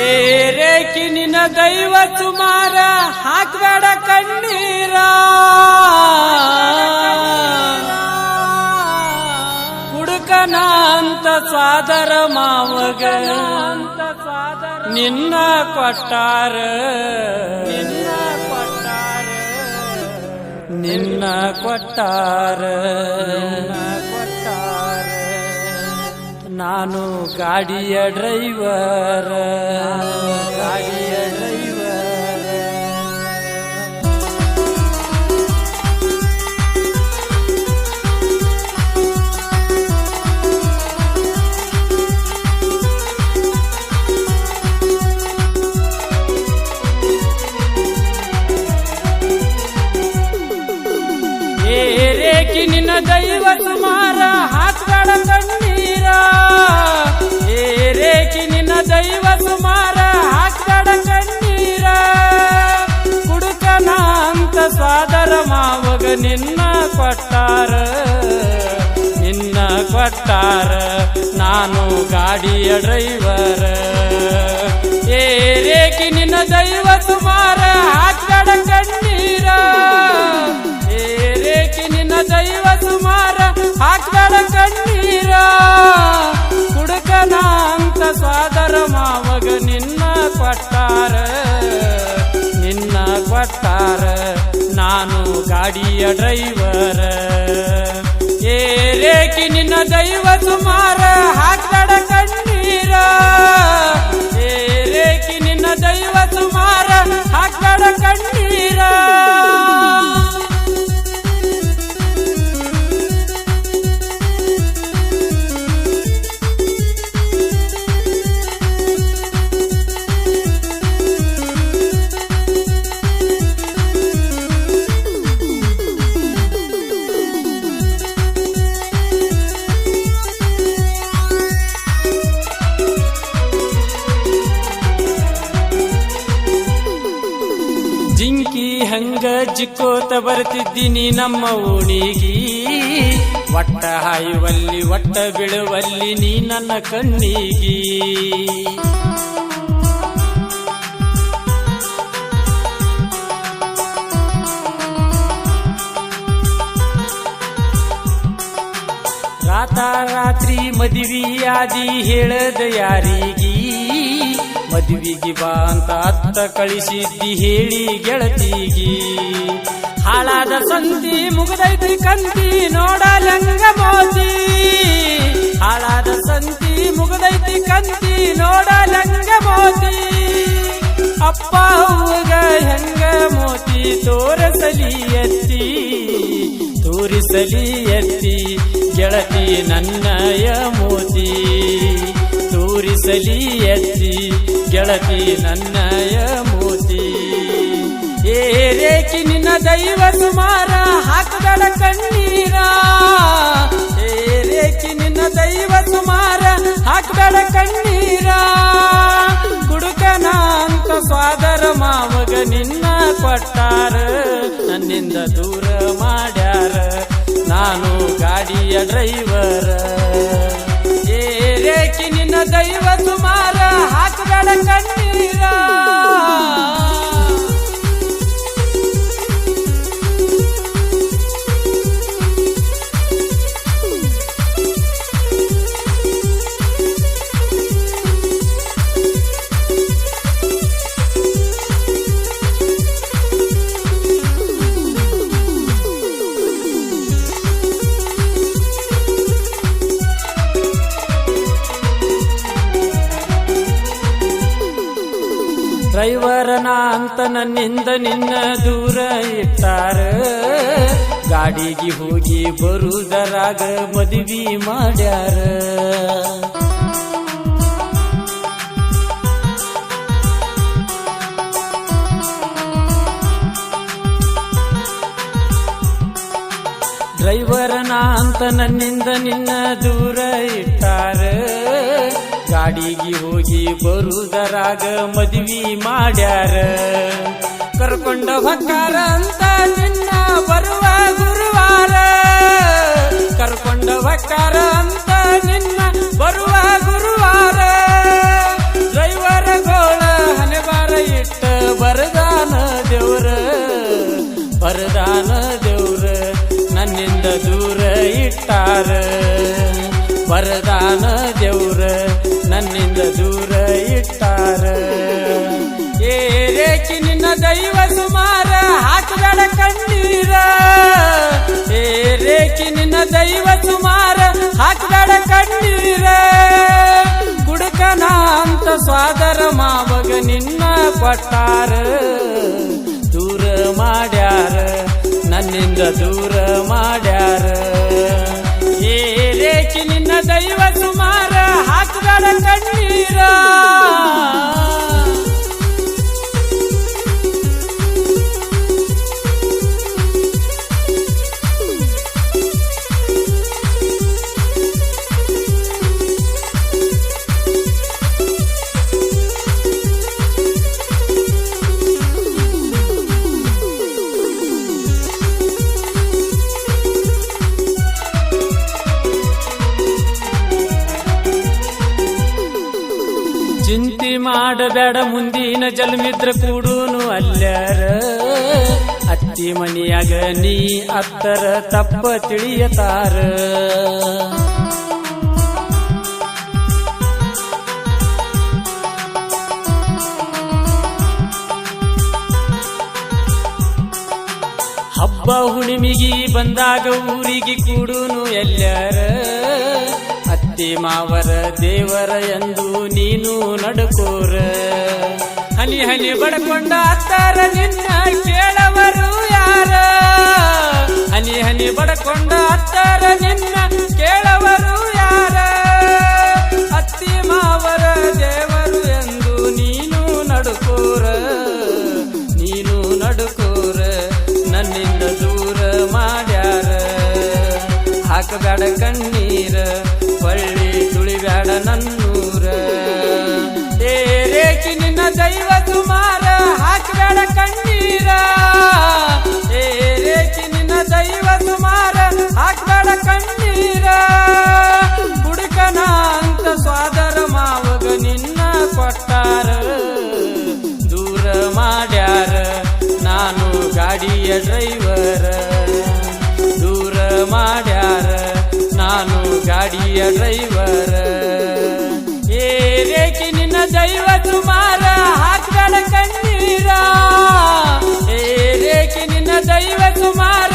ಏರೇಕಿ ನಿನ್ನ ದೈವ ಸುಮಾರ ಹಾಕ್ಬೇಡ ಕಣ್ಣೀರ ಹುಡುಕನ ಅಂತ ಸ್ವಾದರ ಮಾವಗ ನಿನ್ನ ಕೊಟ್ಟಾರ ನಿನ್ನ ಕೊಟ್ಟಾರ ನಾನು ಗಾಡಿಯ ಡ್ರೈವರ್ ಏರೇಕಿ ನಿನ್ನ ದೈವ ಸುಮಾರ ಹಾಕ್ಬೇಡ ಕಣ್ಣೀರ ಏರೇಕಿ ನಿನ್ನ ದೈವ ಸುಮಾರ ಹಾಕ್ಬೇಡ ಕಣ್ಣೀರ ಕುಡುಕನ ಅಂತ ಸ್ವಾದರ ಮಾವಗ ನಿನ್ನ ಕೊಟ್ಟಾರ ನಾನು ಗಾಡಿಯ ಡ್ರೈವರ್ ಏರೇಕಿ ನಿನ್ನ ದೈವ ಸುಮಾರ ಹಾಕ್ಬೇಡ ಕಣ್ಣೀರ ನಿನ್ನ ದೈವ ಸುಮಾರ ಹಾಕ್ಬೇಡ ಕಣ್ಣೀರ ಕುಡುಕನ ಅಂತ ಸ್ವಾದರ ಮಾವಗ ನಿನ್ನ ಕೊಟ್ಟಾರ ನಾನು ಗಾಡಿಯ ಡ್ರೈವರ್ ಏರೇಕಿ ನಿನ್ನ ದೈವ ಸುಮಾರ ಹಾಕ್ಬೇಡ ಕಣ್ಣೀರ ಏರೇಕಿ ನಿನ್ನ ದೈವ ಸುಮಾರ ಹಾಕ್ಬೇಡ ಕಣ್ಣೀರ ಜಿಂಕಿ ಹಂಗ ಜಿಕ್ಕೋತ ಬರ್ತಿದ್ದೀನಿ ನಮ್ಮ ಓಣಿಗಿ ಒಟ್ಟ ಹಾಯುವಲ್ಲಿ ಒಟ್ಟ ಬೀಳುವಲ್ಲಿ ನೀ ನನ್ನ ಕಣ್ಣಿಗಿ ರಾತ್ರಿ ಮದುವೆಯಾದಿ ಹೇಳದ ಯಾರಿಗಿ ಮದುವೆಗೆ ಬಾ ಅಂತ ಅತ್ತ ಕಳಿಸಿದ್ದಿ ಹೇಳಿ ಗೆಳತಿಗಿ ಹಾಳಾದ ಸಂತಿ ಮುಗದೈತಿ ಕಂತಿ ನೋಡಲಂಗ ಮೋತಿ ಹಾಳಾದ ಸಂತಿ ಮುಗದೈತಿ ಕಂತಿ ನೋಡಲಂಗ ಮೋತಿ ಅಪ್ಪ ಅವ್ವಗ ಹೆಂಗ ಮೋತಿ ತೋರಿಸಲಿ ಎತ್ತಿ ಗೆಳತಿ ನನ್ನಯ ಮೋತಿ ತೋರಿಸಲಿ ಎತ್ತಿ ಗೆಳತಿ ನನ್ನಯ ಮೋತಿ ಏರೇಕಿ ನಿನ್ನ ದೈವ ಸುಮಾರ ಹಾಕಬೇಡ ಕಣ್ಣೀರ ಏರೇಕಿ ನಿನ್ನ ದೈವ ಸುಮಾರ ಹಾಕಬೇಡ ಕಣ್ಣೀರ ಕುಡುಕನ ಅಂತ ಸ್ವಾದರ ಮಾವಗ ನಿನ್ನ ಕೊಟ್ಟಾರ ನನ್ನಿಂದ ದೂರ ಮಾಡ್ಯಾರ ನಾನು ಗಾಡಿಯ ಡ್ರೈವರ್ ಏರೇಕಿ ನಿನ್ನ ದೈವ ಸುಮಾರ ಹಾಕಬೇಡ ಕಣ್ಣೀರ ಡ್ರೈವರನ ಅಂತ ನನ್ನಿಂದ ನಿನ್ನ ದೂರ ಇಟ್ಟಾರ ಗಾಡಿಗೆ ಹೋಗಿ ಬರುವುದರಾಗ ಮದುವೆ ಮಾಡ್ಯಾರ ಡ್ರೈವರನ ಅಂತ ನನ್ನಿಂದ ನಿನ್ನ ದೂರ ಇಟ್ಟಾರ ಗಾಡಿಗೆ ಹೋಗಿ ಬರುವುದರಾಗ ಮದುವೆ ಮಾಡ್ಯಾರ ಕರ್ಕೊಂಡ ಹೊಕ್ಕಾರ ಅಂತ ನಿನ್ನ ಬರುವ ಗುರುವಾರ ವರದಾನ ದೇವ್ರ ನನ್ನಿಂದ ದೂರ ಇಟ್ಟಾರ. ವರದಾನ ದೇವ್ರ ನನ್ನಿಂದ ದೂರ ಇಟ್ಟಾರ. ಏ ರೇಖಿ ನಿನ್ನ ದೈವ ಸುಮಾರ ಹಾಕಬೇಡ ಕಣ್ಣೀರ. ಏ ರೇಖಿ ನಿನ್ನ ದೈವ ಸುಮಾರ ಹಾಕಬೇಡ ಕಣ್ಣೀರ. ಕುಡುಕನ ಅಂತ ಸ್ವಾದರ ಮಾವಗ ನಿನ್ನ ಕೊಟ್ಟಾರ. ದೂರ ಮಾಡ್ಯಾರ ನನ್ನಿಂದ ದೂರ ಮಾಡ್ಯಾರ. ಏ ರೇಖಿ ನಿನ್ನ ದೈವ ಸುಮಾರ ಹಾಕಬೇಡ ಕಣ್ಣೀರ. ಚಿಂತಿ ಮಾಡಬೇಡ ಮುಂದಿನ ಜನ್ಮಿದ್ರ ಕೂಡೂನು ಅಲ್ಯಾರ. ಅತ್ತಿ ಮನಿಯಾಗ ನೀ ಅತ್ತರ ತಪ್ಪ ತಿಳಿಯತಾರ. ಹಬ್ಬ ಹುಣ್ಣಿಮಿಗಿ ಬಂದಾಗ ಊರಿಗೆ ಕೂಡೂನು ಎಲ್ಲಾರ. ಅತ್ತಿ ಮಾವರ ದೇವರ ಎಂದು ನೀನು ನಡ್ಕೋರ. ಹನಿ ಹನಿ ಬಡ್ಕೊಂಡ ಅತ್ತಾರ ನಿನ್ನ ಕೇಳವರು ಯಾರ. ಹನಿ ಹನಿ ಬಡ್ಕೊಂಡ ಅತ್ತಾರ ನಿನ್ನ ಕೇಳವರು ಯಾರ. ಅತ್ತಿ ಮಾವರ ದೇವರು ಎಂದು ನೀನು ನಡ್ಕೋರ. ನೀನು ನಡ್ಕೋರ ನನ್ನಿಂದ ದೂರ ಮಾಡ್ಯಾರ. ಹಾಕಬೇಡ ಕಣ್ಣೀರ ಹೊಳ್ಳಿ ತುಳಿಬೇಡ ನನ್ನೂರ. ಏ ರೇಖಿ ನಿನ್ನ ದೈವ ಸುಮಾರ ಹಾಕಬೇಡ ಕಣ್ಣೀರ. ಏ ರೇಖಿ ನಿನ್ನ ದೈವ ಸುಮಾರ ಹಾಕಬೇಡ ಕಣ್ಣೀರ. ಹುಡುಕನ ಅಂತ ಸ್ವಾದರ ಮಾವಗ ನಿನ್ನ ಕೊಟ್ಟಾರ. ದೂರ ಮಾಡ್ಯಾರ ನಾನು ಗಾಡಿಯ ಡ್ರೈವರ. ದೂರ ಮಾಡ್ಯಾರ ನಾನು ಗಾಡಿಯ ಡ್ರೈವರ. ಏ ರೇಖಿ ನಿನ್ನ ದೈವ ಸುಮಾರ ಹಾಕಬೇಡ ಕಣ್ಣೀರ. ಏ ರೇಖಿ ನಿನ್ನ ದೈವ ಸುಮಾರ